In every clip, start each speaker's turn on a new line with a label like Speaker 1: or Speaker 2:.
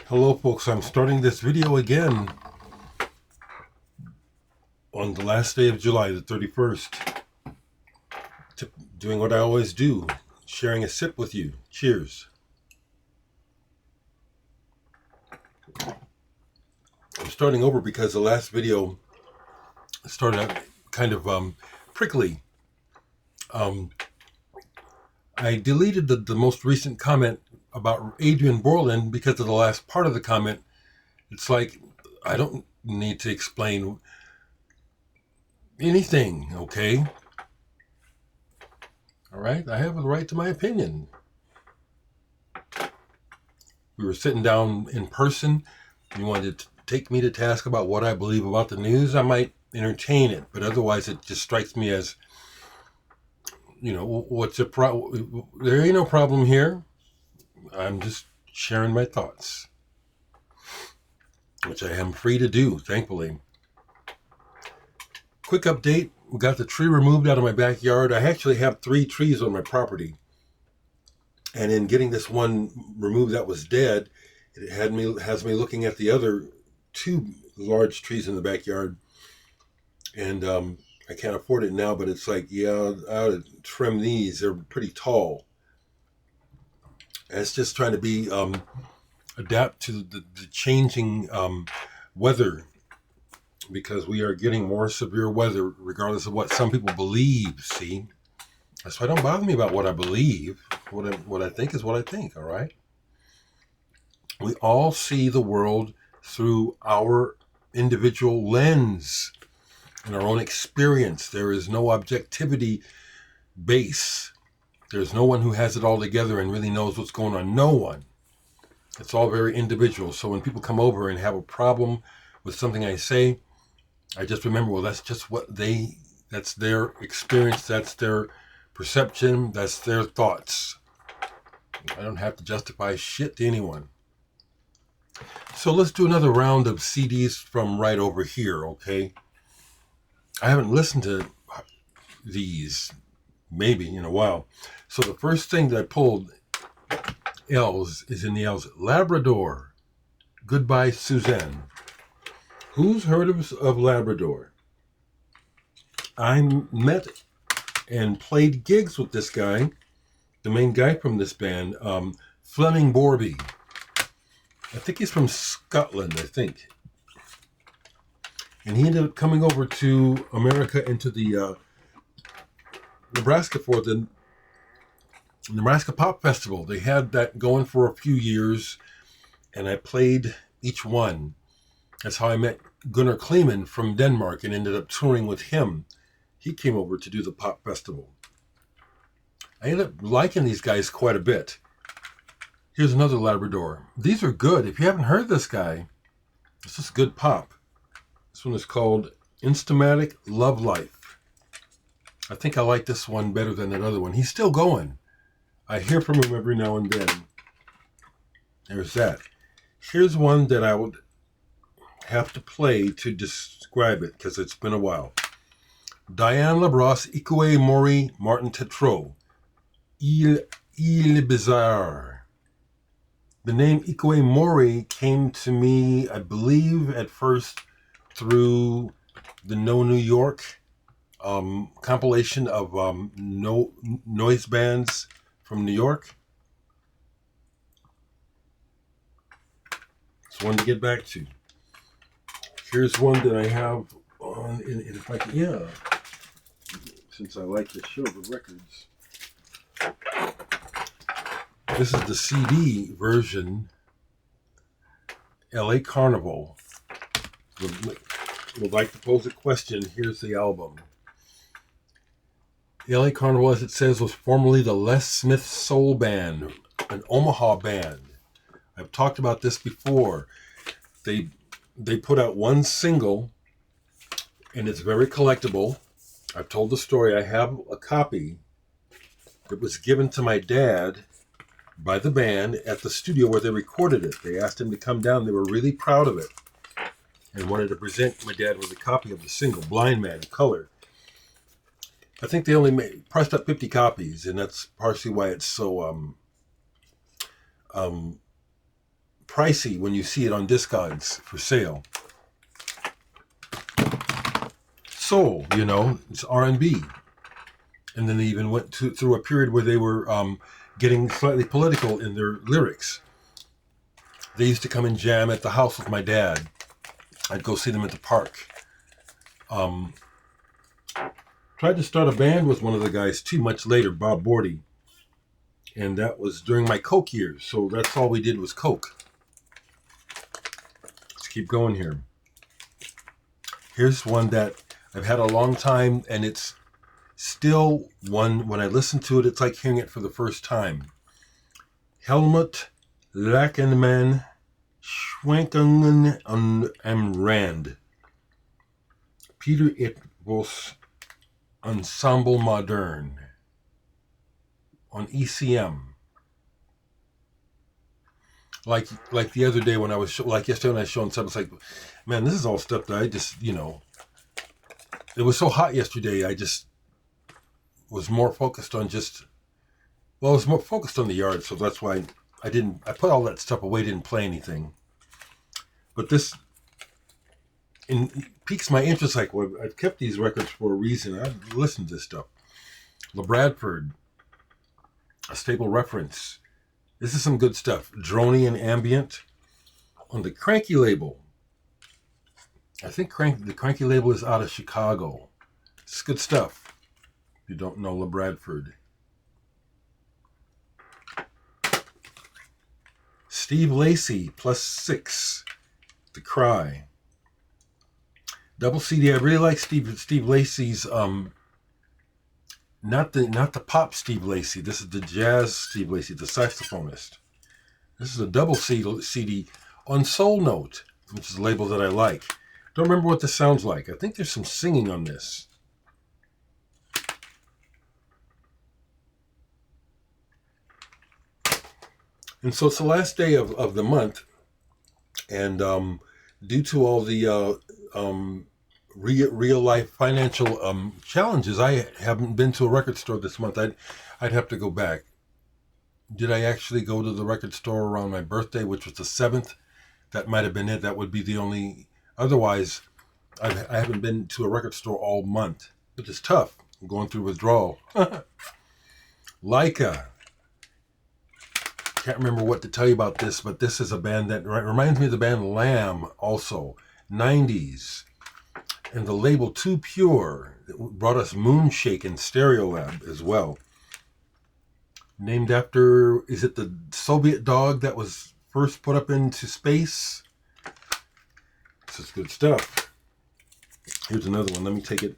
Speaker 1: Hello folks, I'm starting this video again on the last day of July, the 31st. Doing what I always do, sharing a sip with you. Cheers. I'm starting over because the last video started out kind of prickly. I deleted the most recent comment about Adrian Borland because of the last part of the comment. It's like, I don't need to explain anything, okay? All right, I have the right to my opinion. We were sitting down in person. You wanted to take me to task about what I believe about the news, I might entertain it, but otherwise it just strikes me as, you know, what's a problem? There ain't no problem here. I'm just sharing my thoughts, which I am free to do, thankfully. Quick update. We got the tree removed out of my backyard. I actually have 3 trees on my property. And in getting this one removed that was dead, it has me looking at the other 2 large trees in the backyard. And I can't afford it now, but it's like, yeah, I ought to trim these. They're pretty tall. And it's just trying to be adapt to the changing weather, because we are getting more severe weather regardless of what some people believe. See, that's why it don't bother me about what I believe. What I think is what I think. All right. We all see the world through our individual lens and our own experience. There is no objectivity base. There's no one who has it all together and really knows what's going on. No one. It's all very individual. So when people come over and have a problem with something I say, I just remember, well, that's just that's their experience, that's their perception, that's their thoughts. I don't have to justify shit to anyone. So let's do another round of CDs from right over here, okay? I haven't listened to these maybe in a while. So the first thing that I pulled is in the L's. Labrador, Goodbye Suzanne. Who's heard of Labrador? I met and played gigs with this guy, the main guy from this band, Fleming Borby. I think he's from Scotland, I think. And he ended up coming over to America, into the Nebraska for the Nebraska Pop Festival. They had that going for a few years, and I played each one. That's how I met Gunnar Kleeman from Denmark and ended up touring with him. He came over to do the pop festival. I ended up liking these guys quite a bit. Here's another Labrador. These are good. If you haven't heard this guy, this is good pop. This one is called Instamatic Love Life. I think I like this one better than that other one. He's still going. I hear from him every now and then. There's that. Here's one that I would have to play to describe it because it's been a while. Diane Labrosse, Ikue, Mori, Martin Tetreault. Il Bizarre. The name Ikue Mory came to me, I believe, at first through the No New York compilation of noise bands from New York. It's one to get back to. Here's one that I have on, if I can, yeah, since I like to show the records. This is the CD version, LA Carnival. Would like to pose a question. Here's the album. LA Carnival, as it says, was formerly the Les Smith Soul Band, an Omaha band. I've talked about this before. They put out one single, and it's very collectible. I've told the story. I have a copy that was given to my dad by the band at the studio where they recorded it. They asked him to come down. They were really proud of it and wanted to present my dad with a copy of the single, Blind Man, in color. I think they only pressed up 50 copies, and that's partially why it's so pricey when you see it on Discogs for sale. Soul, you know, it's R&B. And then they even went through a period where they were getting slightly political in their lyrics. They used to come and jam at the house with my dad. I'd go see them at the park. Tried to start a band with one of the guys too much later, Bob Bordy. And that was during my Coke years. So that's all we did was Coke. Let's keep going here. Here's one that I've had a long time, and it's still one, when I listen to it, it's like hearing it for the first time. Helmut Lachenmann, Schwenken und Rand. Peter Etbos Ensemble Moderne on ECM. Like the other day when I was yesterday when I was showing stuff, it's like, man, this is all stuff that I just, you know, it was so hot yesterday. I just was more focused on I was more focused on the yard, so that's why I put all that stuff away, didn't play anything. But this piques my interest. Like, well, I've kept these records for a reason. I've listened to this stuff. Labrador, a staple reference. This is some good stuff. Dron Ambient on the Cranky label. I think the Cranky label is out of Chicago. It's good stuff. If you don't know Labrador. Steve Lacy +6. The Cry. Double CD. I really like Steve Lacy's not the pop Steve Lacy. This is the jazz Steve Lacy, the saxophonist. This is a double CD on Soul Note, which is a label that I like. Don't remember what this sounds like. I think there's some singing on this. And so it's the last day of the month, and due to all the real life financial challenges, I haven't been to a record store this month. I'd have to go back. Did I actually go to the record store around my birthday, which was the 7th? That might have been it. That would be the only. Otherwise, I haven't been to a record store all month, which is tough. I'm going through withdrawal. Laika. Can't remember what to tell you about this, but this is a band that reminds me of the band Lamb also. 90s. And the label Too Pure brought us Moonshake and Stereolab as well. Named after, is it the Soviet dog that was first put up into space? This is good stuff. Here's another one. Let me take it.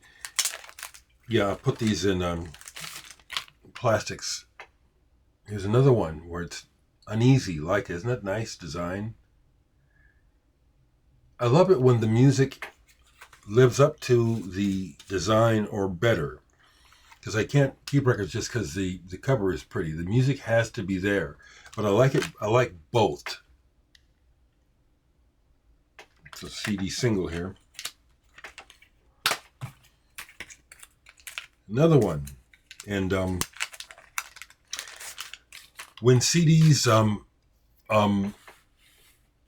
Speaker 1: Yeah, I put these in plastics. Here's another one where it's uneasy. Like, isn't that nice design? I love it when the music lives up to the design or better, because I can't keep records just because the cover is pretty. The music has to be there, but I like it. I like both. It's a CD single here. Another one, and when CDs,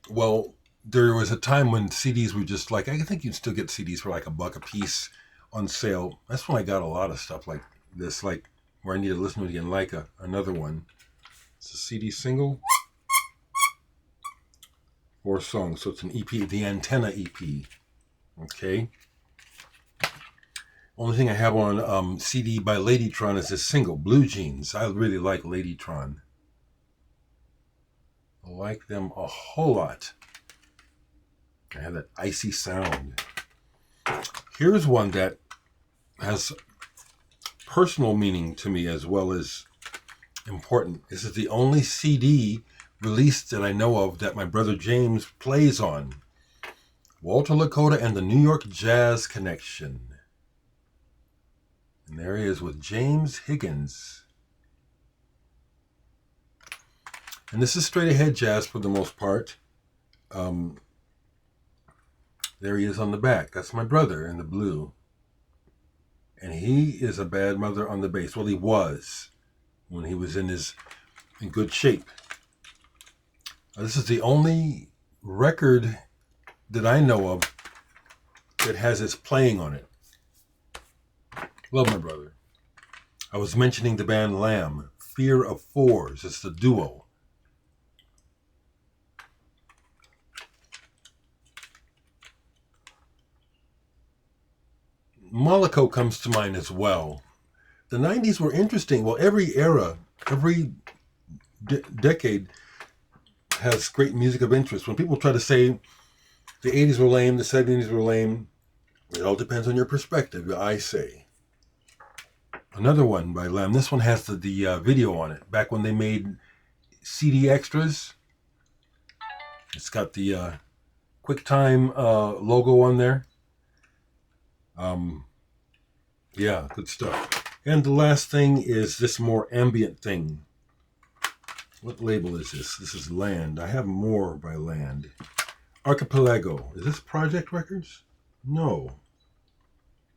Speaker 1: well, there was a time when CDs were just like, I think you'd still get CDs for like $1 a piece on sale. That's when I got a lot of stuff like this, like where I need to listen to it again. Laika, another one. It's a CD single. 4 songs, so it's an EP, the Antenna EP. Okay. Only thing I have on CD by Ladytron is this single, Blue Jeans. I really like Ladytron. I like them a whole lot. I have that icy sound. Here's one that has personal meaning to me as well as important. This is the only CD released that I know of that my brother James plays on. Walter Lakota and the New York Jazz Connection. And there he is with James Higgins. And this is straight ahead jazz for the most part. There he is on the back. That's my brother in the blue. And he is a bad mother on the bass. Well, he was when he was in good shape. This is the only record that I know of that has its playing on it. Love my brother. I was mentioning the band Lamb, Fear of Fours. It's the duo. Moloko comes to mind as well. The 90s were interesting. Well, every era, every decade has great music of interest. When people try to say the 80s were lame, the 70s were lame, it all depends on your perspective, I say. Another one by Lamb. This one has the video on it. Back when they made CD extras. It's got the QuickTime logo on there. Yeah, good stuff. And the last thing is this more ambient thing. What label is this? This is Land. I have more by Land. Archipelago. Is this Project Records? No.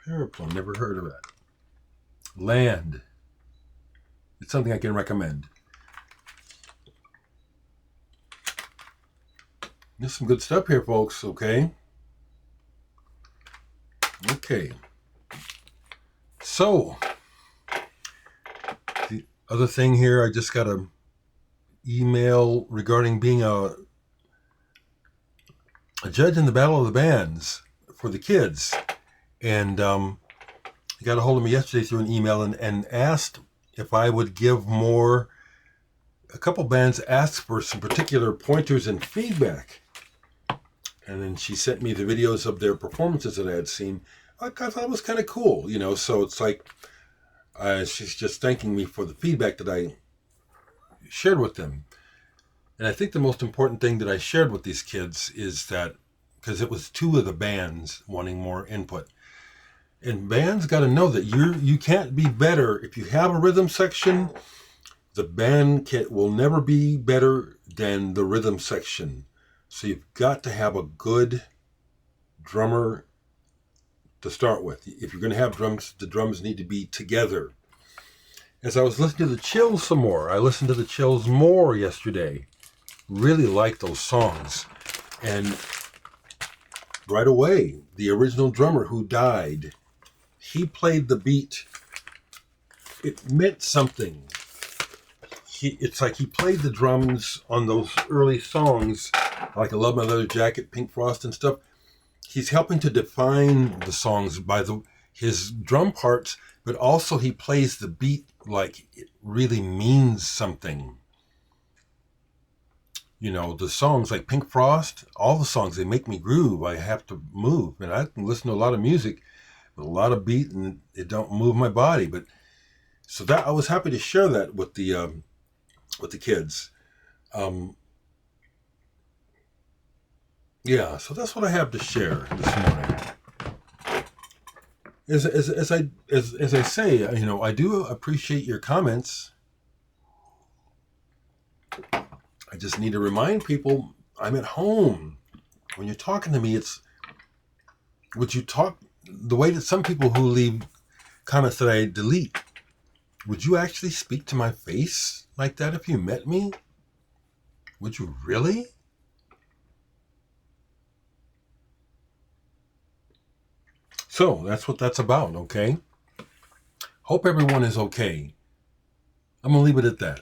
Speaker 1: Periplum. Never heard of that. Land. It's something I can recommend. There's some good stuff here, folks, okay? Okay. So, the other thing here, I just got an email regarding being a judge in the Battle of the Bands for the kids. And he got a hold of me yesterday through an email and asked if I would give more. A couple bands asked for some particular pointers and feedback. And then she sent me the videos of their performances that I had seen. I thought it was kind of cool, you know. So it's like she's just thanking me for the feedback that I shared with them. And I think the most important thing that I shared with these kids is that, because it was two of the bands wanting more input. And bands got to know that you can't be better. If you have a rhythm section, the band will never be better than the rhythm section. So you've got to have a good drummer to start with. If you're going to have drums, the drums need to be together. As I was listening to the Chills some more, I listened to the Chills more yesterday. Really liked those songs. And right away, the original drummer who died, he played the beat. It meant something. It's like he played the drums on those early songs, like I Love My Leather Jacket, Pink Frost and stuff. He's helping to define the songs by his drum parts, but also he plays the beat like it really means something. You know, the songs like Pink Frost, all the songs, they make me groove. I have to move. And I can listen to a lot of music with a lot of beat and it don't move my body. But so that I was happy to share that with the kids. Yeah, so that's what I have to share this morning. As I say, you know, I do appreciate your comments. I just need to remind people I'm at home. When you're talking to me, would you talk the way that some people who leave comments that I delete? Would you actually speak to my face like that if you met me? Would you really? So that's what that's about, okay? Hope everyone is okay. I'm going to leave it at that.